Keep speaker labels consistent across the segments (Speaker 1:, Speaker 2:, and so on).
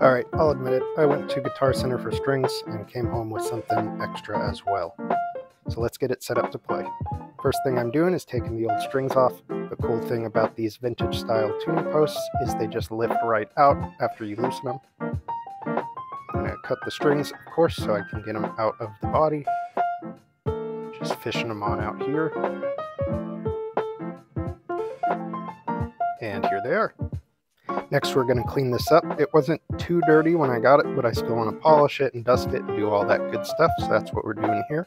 Speaker 1: Alright, I'll admit it, I went to Guitar Center for strings and came home with something extra as well. So let's get it set up to play. First thing I'm doing is taking the old strings off. The cool thing about these vintage style tuning posts is they just lift right out after you loosen them. I'm going to cut the strings, of course, so I can get them out of the body. Just fishing them on out here. And here they are. Next, we're going to clean this up. It wasn't too dirty when I got it, but I still want to polish it and dust it and do all that good stuff, so that's what we're doing here.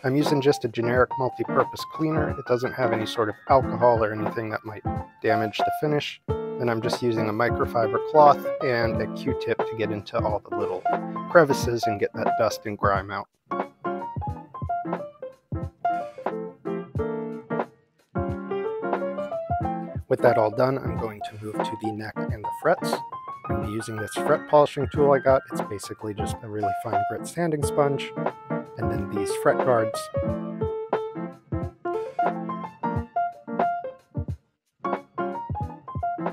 Speaker 1: I'm using just a generic multi-purpose cleaner. It doesn't have any sort of alcohol or anything that might damage the finish. Then I'm just using a microfiber cloth and a Q-tip to get into all the little crevices and get that dust and grime out. With that all done, I'm going to move to the neck and the frets. I'm going to be using this fret polishing tool I got. It's basically just a really fine grit sanding sponge. And then these fret guards.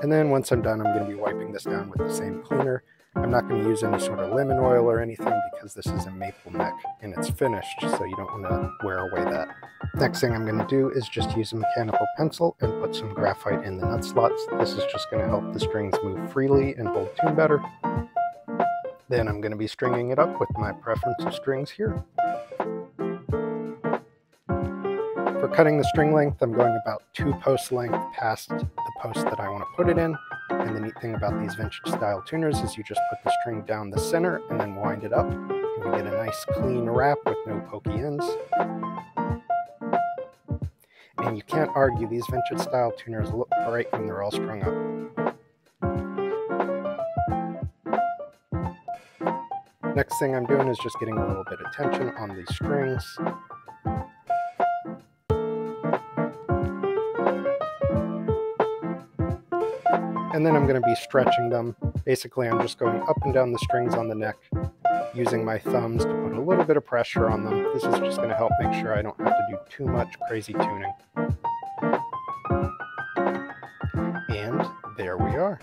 Speaker 1: And then once I'm done, I'm going to be wiping this down with the same cleaner. I'm not going to use any sort of lemon oil or anything because this is a maple neck and it's finished, so you don't want to wear away that. Next thing I'm going to do is just use a mechanical pencil and put some graphite in the nut slots. This is just going to help the strings move freely and hold tune better. Then I'm going to be stringing it up with my preference of strings here. For cutting the string length, I'm going about 2 post length past the post that I want to put it in. And the neat thing about these vintage style tuners is you just put the string down the center and then wind it up. And you get a nice clean wrap with no pokey ends. And you can't argue, these vintage style tuners look great when they're all strung up. Next thing I'm doing is just getting a little bit of tension on these strings. And then I'm going to be stretching them. Basically, I'm just going up and down the strings on the neck, using my thumbs to put a little bit of pressure on them. This is just going to help make sure I don't have to do too much crazy tuning. And there we are.